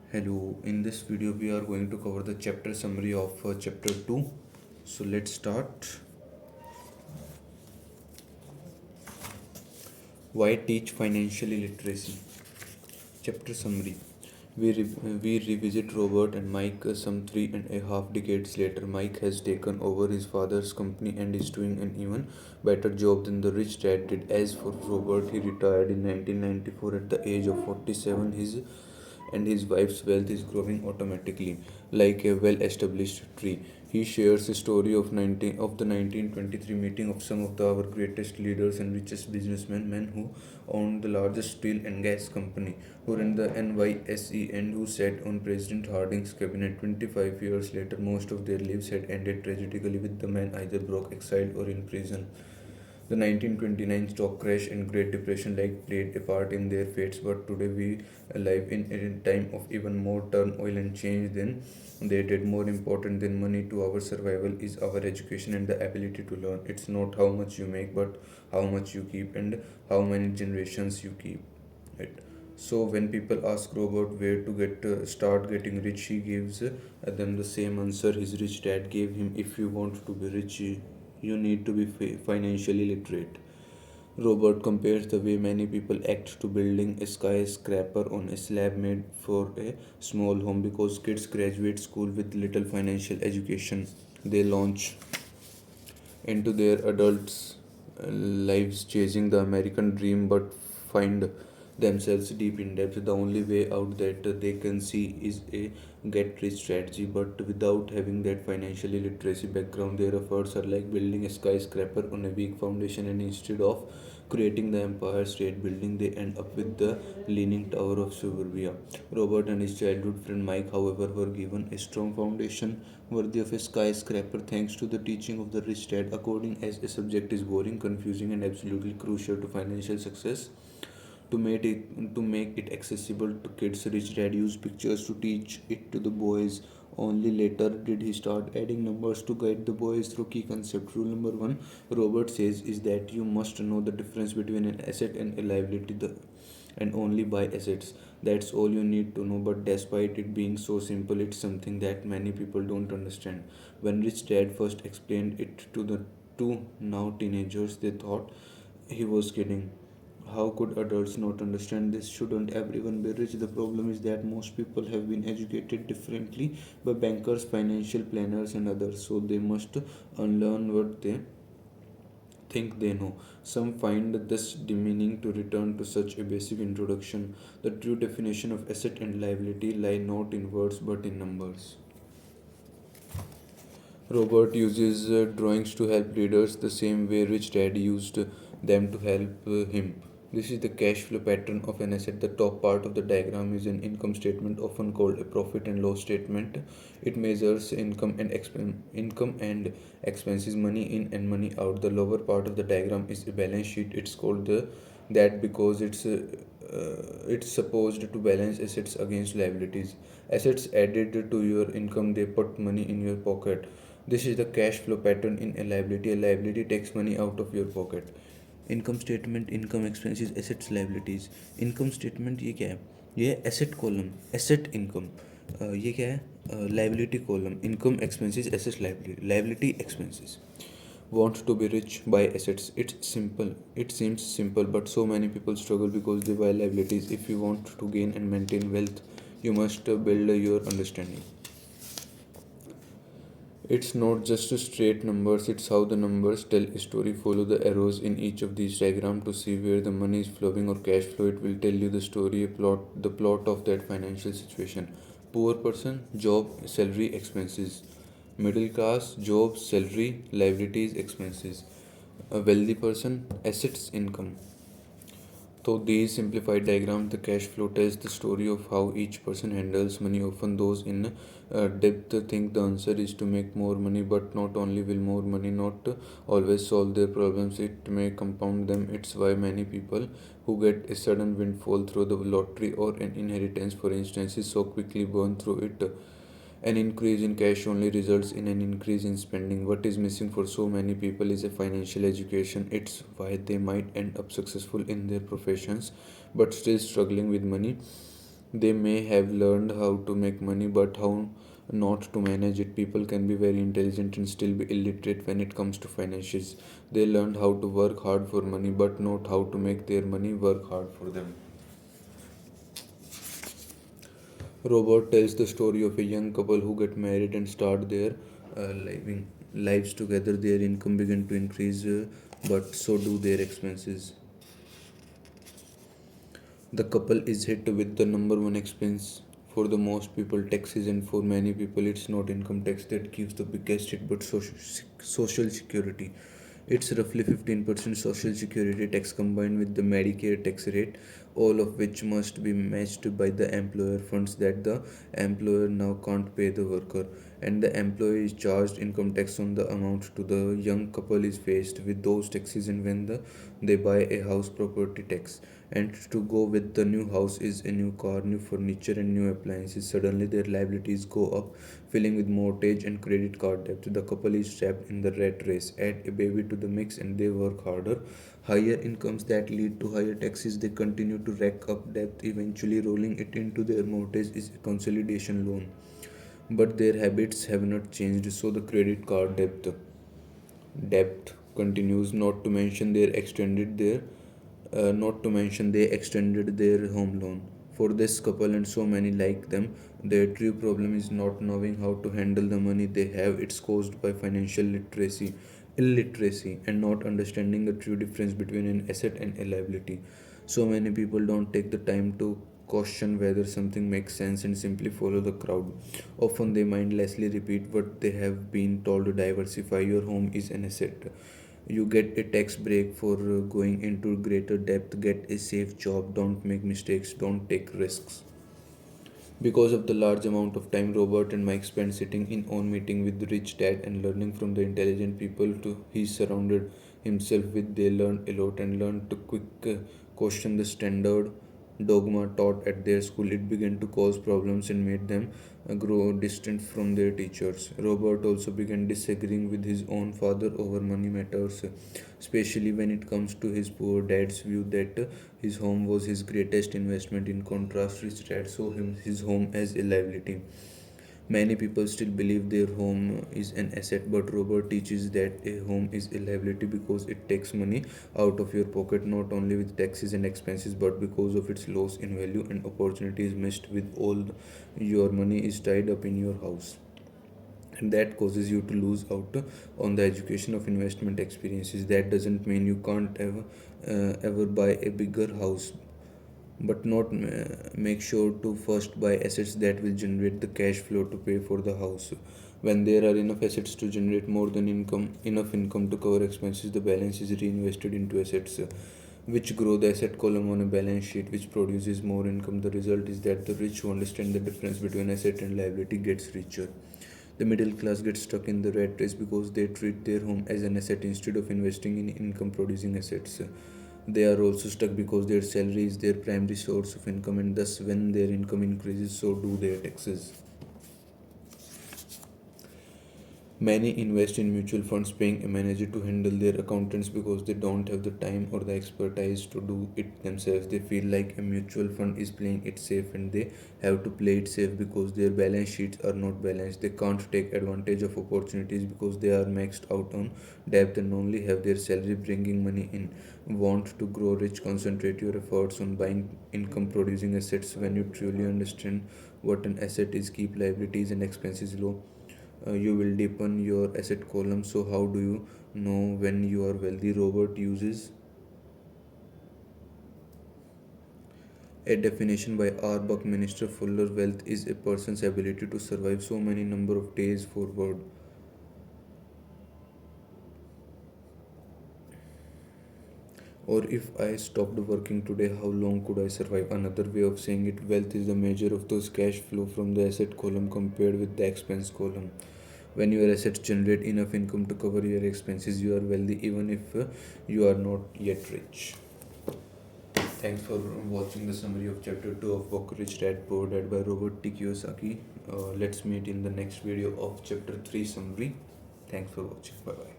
Hello, in this video we are going to cover the chapter summary of chapter 2. So let's start. Why teach financial literacy? Chapter summary. We revisit Robert and Mike some 3.5 decades later. Mike has taken over his father's company and is doing an even better job than the rich dad did. As for Robert, he retired in 1994 at the age of 47. His wife's wealth is growing automatically, like a well-established tree. He shares a story of the 1923 meeting of some of our greatest leaders and richest businessmen, men who owned the largest steel and gas company, who ran the NYSE, and who sat on President Harding's cabinet. 25 years later, most of their lives had ended tragically, with the men either broke, exiled, or in prison. The 1929 stock crash and Great Depression played a part in their fates, but today we live in a time of even more turmoil and change than they did. More important than money to our survival is our education and the ability to learn. It's not how much you make, but how much you keep and how many generations you keep it. So when people ask Robert where to start getting rich, he gives them the same answer his rich dad gave him: if you want to be rich, you need to be financially literate. Robert compares the way many people act to building a skyscraper on a slab made for a small home. Because kids graduate school with little financial education, they launch into their adults' lives chasing the American dream but find themselves deep in debt. The only way out that they can see is a get rich strategy, but without having that financial literacy background, their efforts are like building a skyscraper on a weak foundation, and instead of creating the Empire State Building, they end up with the Leaning Tower of Suburbia. Robert and his childhood friend Mike, however, were given a strong foundation worthy of a skyscraper thanks to the teaching of the rich dad. According as a subject is boring, confusing, and absolutely crucial to financial success, to make it accessible to kids, rich dad used pictures to teach it to the boys. Only later did he start adding numbers to guide the boys through key concepts. Rule number one, Robert says, is that you must know the difference between an asset and a liability, and only buy assets. That's all you need to know. But despite it being so simple, it's something that many people don't understand. When Rich Dad first explained it to the two now teenagers, they thought he was kidding. How could adults not understand this? Shouldn't everyone be rich? The problem is that most people have been educated differently by bankers, financial planners, and others, so they must unlearn what they think they know. Some find this demeaning to return to such a basic introduction. The true definition of asset and liability lie not in words but in numbers. Robert uses drawings to help readers the same way Rich Dad used them to help him. This is the cash flow pattern of an asset. The top part of the diagram is an income statement, often called a profit and loss statement. It measures income and expenses, money in and money out. The lower part of the diagram is a balance sheet. It's called that because it's supposed to balance assets against liabilities. Assets added to your income, they put money in your pocket. This is the cash flow pattern in a liability. A liability takes money out of your pocket. Income statement, income expenses, assets, liabilities. Income statement ये क्या है? ये asset column, asset income. ये क्या है? Liability column, income expenses, assets, liability expenses. Want to be rich, buy assets. It's simple. It seems simple, but so many people struggle because they buy liabilities. If you want to gain and maintain wealth, you must build your understanding. It's not just straight numbers, it's how the numbers tell a story. Follow the arrows in each of these diagrams to see where the money is flowing or cash flow. It will tell you the story, the plot of that financial situation. Poor person, job, salary, expenses. Middle class, job, salary, liabilities, expenses. A wealthy person, assets, income. So these simplified diagrams, the cash flow tells the story of how each person handles money. Often those in depth think the answer is to make more money, but not only will more money not always solve their problems, it may compound them. It's why many people who get a sudden windfall through the lottery or an inheritance, for instance, is so quickly burn through it. An increase in cash only results in an increase in spending. What is missing for so many people is a financial education. It's why they might end up successful in their professions but still struggling with money. They may have learned how to make money, but how not to manage it. People can be very intelligent and still be illiterate when it comes to finances. They learned how to work hard for money, but not how to make their money work hard for them. Robert tells the story of a young couple who get married and start their lives together. Their income began to increase, but so do their expenses. The couple is hit with the number one expense for the most people, taxes, and for many people, it's not income tax that gives the biggest hit, but social security. It's roughly 15% social security tax combined with the Medicare tax rate, all of which must be matched by the employer funds that the employer now can't pay the worker. And the employee is charged income tax on the amount to the young couple is faced with those taxes, and when they buy a house, property tax, and to go with the new house is a new car, new furniture, and new appliances. Suddenly their liabilities go up, filling with mortgage and credit card debt. The couple is trapped in the rat race. Add a baby to the mix and they work harder. Higher incomes that lead to higher taxes. They continue to rack up debt, eventually rolling it into their mortgage is a consolidation loan. But their habits have not changed, so the credit card debt continues. Not to mention they extended their home loan. For this couple and so many like them, their true problem is not knowing how to handle the money they have. It's caused by financial illiteracy, and not understanding the true difference between an asset and a liability. So many people don't take the time to question whether something makes sense and simply follow the crowd. Often they mindlessly repeat what they have been told. Diversify your home is an asset. You get a tax break for going into greater depth. Get a safe job. Don't make mistakes. Don't take risks. Because of the large amount of time Robert and Mike spent sitting in on meeting with the rich dad and learning from the intelligent people to he surrounded himself with, they learned a lot and learned to quick question the standard dogma taught at their school. It began to cause problems and made them grow distant from their teachers. Robert also began disagreeing with his own father over money matters, especially when it comes to his poor dad's view that his home was his greatest investment. In contrast, rich dad saw his home as a liability. Many people still believe their home is an asset, but Robert teaches that a home is a liability because it takes money out of your pocket, not only with taxes and expenses, but because of its loss in value and opportunities missed with all your money is tied up in your house. And that causes you to lose out on the education of investment experiences. That doesn't mean you can't ever buy a bigger house, but not make sure to first buy assets that will generate the cash flow to pay for the house. When there are enough assets to generate more than enough income to cover expenses, the balance is reinvested into assets which grow the asset column on a balance sheet, which produces more income. The result is that the rich who understand the difference between asset and liability gets richer. The middle class gets stuck in the rat race because they treat their home as an asset instead of investing in income producing assets. They are also stuck because their salary is their primary source of income, and thus, when their income increases, so do their taxes. Many invest in mutual funds, paying a manager to handle their accountants because they don't have the time or the expertise to do it themselves. They feel like a mutual fund is playing it safe, and they have to play it safe because their balance sheets are not balanced. They can't take advantage of opportunities because they are maxed out on debt and only have their salary bringing money in. Want to grow rich? Concentrate your efforts on buying income producing assets. When you truly understand what an asset is, keep liabilities and expenses low, you will deepen your asset column. So how do you know when you are wealthy? Robert uses a definition by R. Buckminster Fuller. Wealth is a person's ability to survive so many number of days forward. Or if I stopped working today, how long could I survive? Another way of saying it, wealth is the measure of those cash flow from the asset column compared with the expense column. When your assets generate enough income to cover your expenses, you are wealthy even if you are not yet rich. Thanks for watching the summary of chapter 2 of book Rich Dad Poor Dad by Robert T. Kiyosaki. Let's meet in the next video of chapter 3 summary. Thanks for watching. Bye bye.